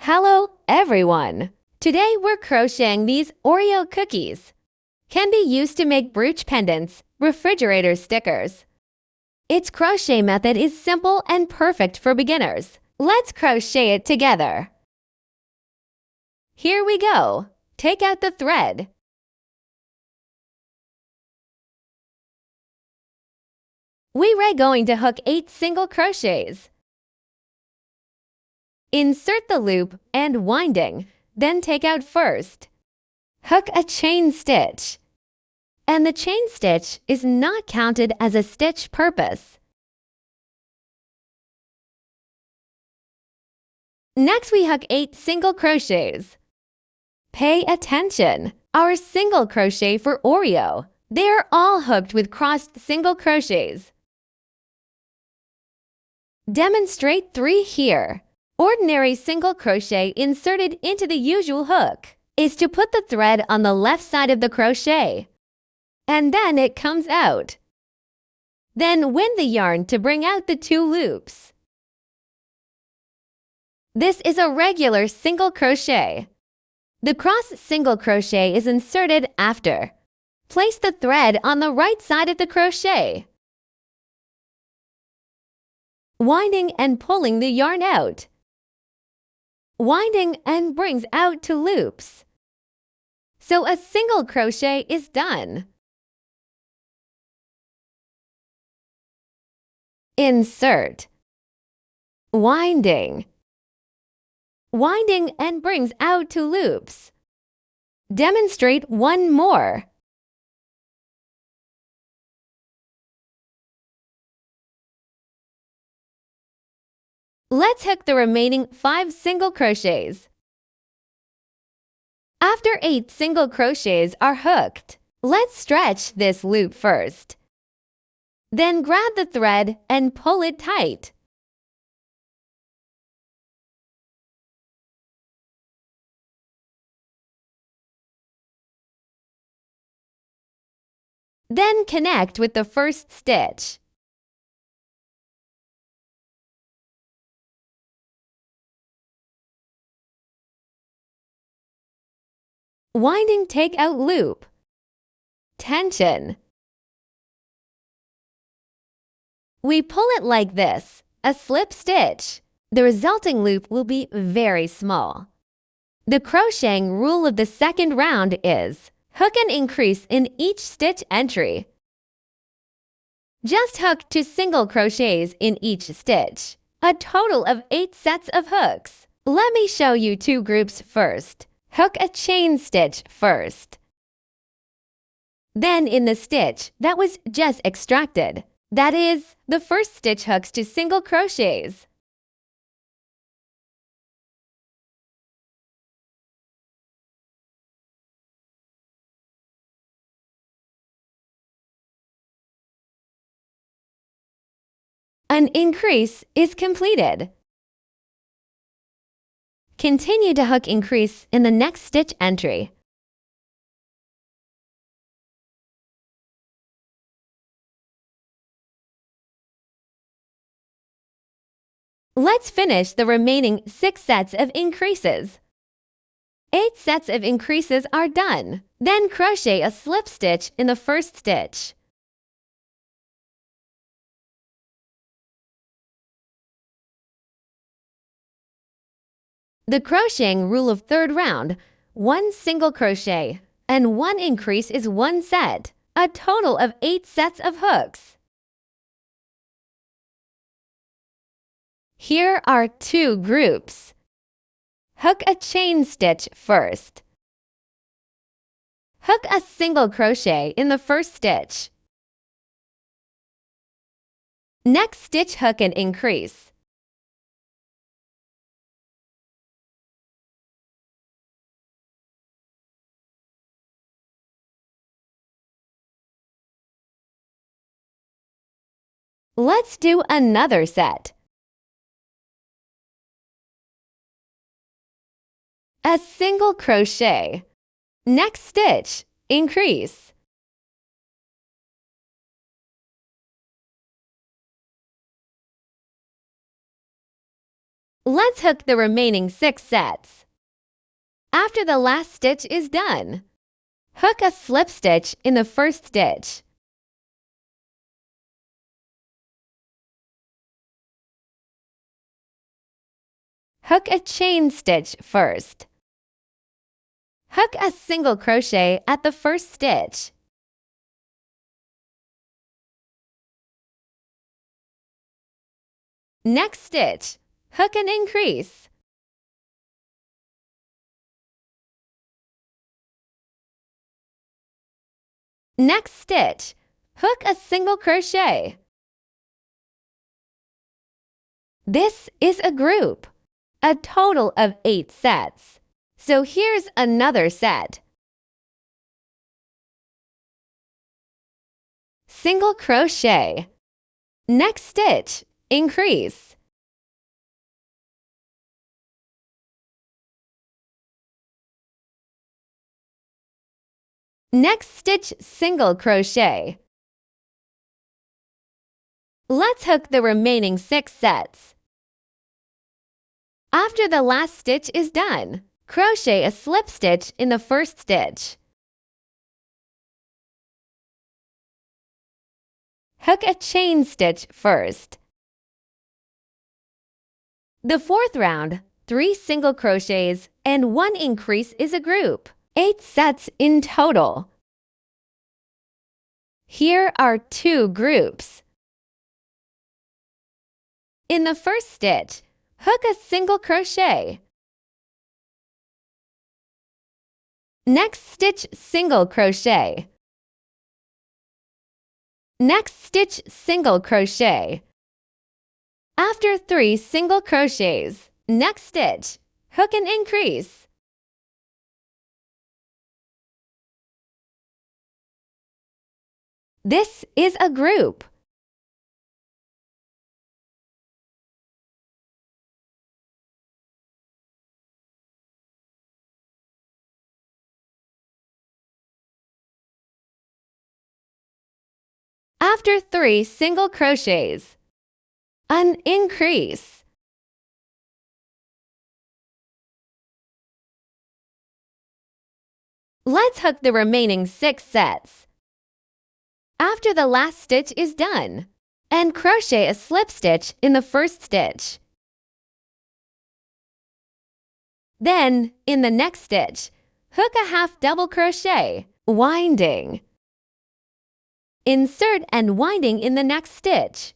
Hello, everyone! Today we're crocheting these Oreo cookies. Can be used to make brooch pendants, refrigerator stickers. Its crochet method is simple and perfect for beginners. Let's crochet it together. Here we go. Take out the thread. We're going to hook 8 single crochets. Insert the loop and winding, then take out first. Hook a chain stitch. And the chain stitch is not counted as a stitch purpose. Next, we hook 8 single crochets. Pay attention! Our single crochet for Oreo. They are all hooked with crossed single crochets. Demonstrate 3 here. Ordinary single crochet inserted into the usual hook is to put the thread on the left side of the crochet, and then it comes out. Then wind the yarn to bring out the 2 loops. This is a regular single crochet. The cross single crochet is inserted after. Place the thread on the right side of the crochet, winding and pulling the yarn out. Winding and brings out 2 loops. So a single crochet is done. Insert. Winding. Winding and brings out 2 loops. Demonstrate 1 more. Let's hook the remaining 5 single crochets. After 8 single crochets are hooked, let's stretch this loop first. Then grab the thread and pull it tight. Then connect with the first stitch. Winding take out loop. Tension. We pull it like this, a slip stitch. The resulting loop will be very small. The crocheting rule of the second round is hook an increase in each stitch entry. Just hook 2 single crochets in each stitch, a total of 8 sets of hooks. Let me show you 2 groups first. Hook a chain stitch first. Then in the stitch that was just extracted, that is, the first stitch hooks 2 single crochets. An increase is completed. Continue to hook increase in the next stitch entry. Let's finish the remaining 6 sets of increases. 8 sets of increases are done. Then crochet a slip stitch in the first stitch. The crocheting rule of third round, 1 single crochet and 1 increase is 1 set, a total of 8 sets of hooks. Here are 2 groups. Hook a chain stitch first. Hook a single crochet in the first stitch. Next stitch hook an increase. Let's do another set. A single crochet. Next stitch, increase. Let's hook the remaining 6 sets. After the last stitch is done, hook a slip stitch in the first stitch. Hook a chain stitch first. Hook a single crochet at the first stitch. Next stitch, hook an increase. Next stitch, hook a single crochet. This is a group, a total of 8 sets. So here's another set. Single crochet. Next stitch, increase. Next stitch, single crochet. Let's hook the remaining 6 sets. After the last stitch is done, crochet a slip stitch in the first stitch. Hook a chain stitch first. The fourth round, 3 single crochets and 1 increase is a group. 8 sets in total. Here are 2 groups. In the first stitch, hook a single crochet. Next stitch, single crochet. Next stitch, single crochet. After 3 single crochets, next stitch, hook an increase. This is a group. After 3 single crochets, an increase. Let's hook the remaining 6 sets. After the last stitch is done, and crochet a slip stitch in the first stitch. Then, in the next stitch, hook a half double crochet, winding. Insert and winding in the next stitch.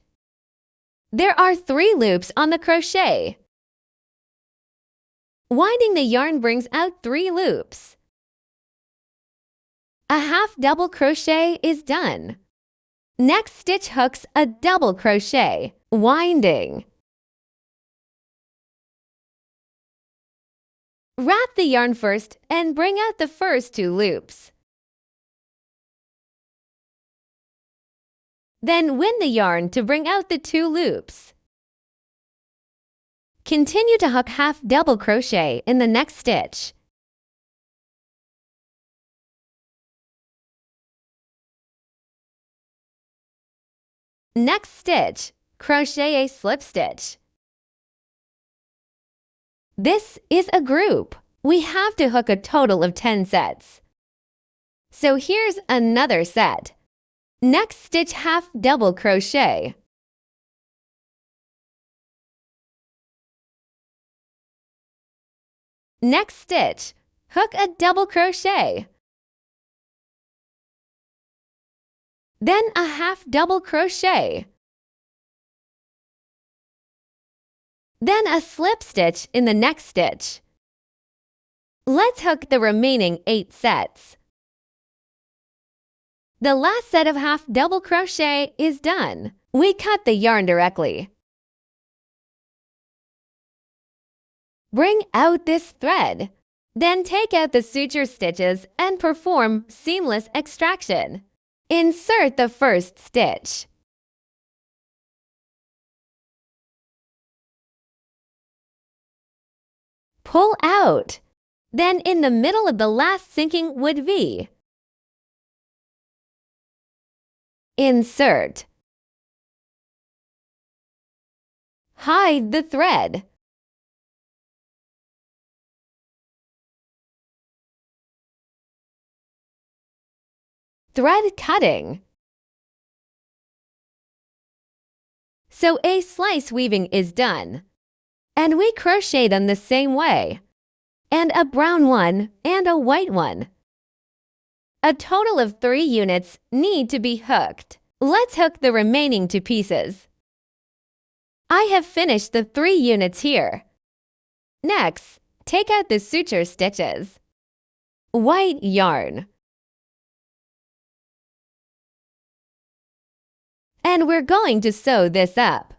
There are 3 loops on the crochet. Winding the yarn brings out 3 loops. A half double crochet is done. Next stitch hooks a double crochet, winding. Wrap the yarn first and bring out the first 2 loops. Then wind the yarn to bring out the 2 loops. Continue to hook half double crochet in the next stitch. Next stitch, crochet a slip stitch. This is a group. We have to hook a total of 10 sets. So here's another set. Next stitch, half double crochet. Next stitch, hook a double crochet. Then a half double crochet. Then a slip stitch in the next stitch. Let's hook the remaining 8 sets. The last set of half double crochet is done. We cut the yarn directly. Bring out this thread. Then take out the suture stitches and perform seamless extraction. Insert the first stitch. Pull out. Then in the middle of the last sinking would V. Insert. Hide the thread. Thread cutting. So a slice weaving is done. And we crochet them the same way. And a brown one and a white one. A total of 3 units need to be hooked. Let's hook the remaining 2 pieces. I have finished the 3 units here. Next, take out the suture stitches. White yarn. And we're going to sew this up.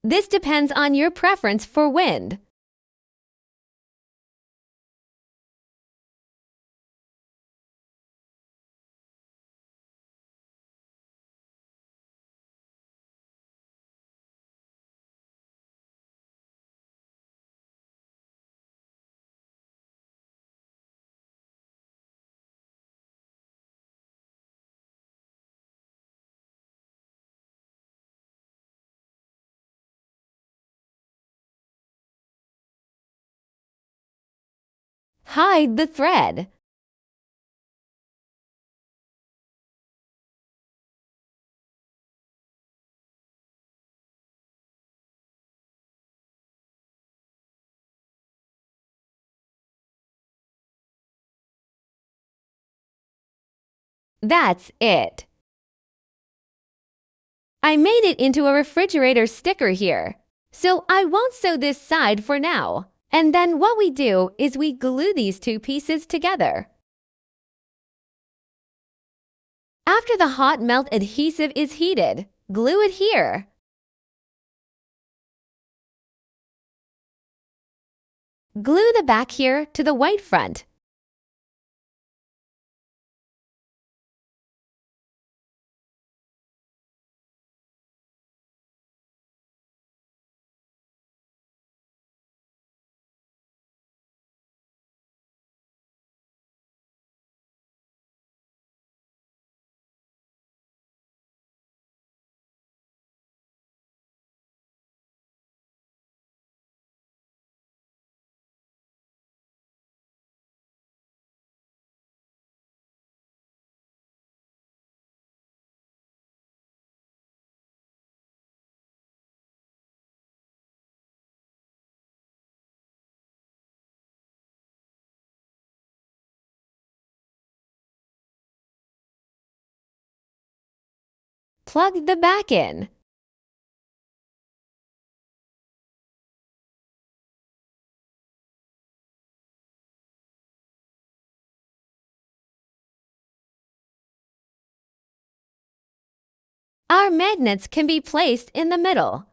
This depends on your preference for wind. Hide the thread. That's it. I made it into a refrigerator sticker here, so I won't sew this side for now. And then what we do is we glue these 2 pieces together. After the hot melt adhesive is heated, glue it here. Glue the back here to the white front. Plug the back in. Our magnets can be placed in the middle.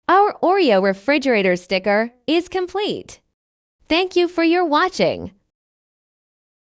Our Oreo refrigerator sticker is complete. Thank you for your watching.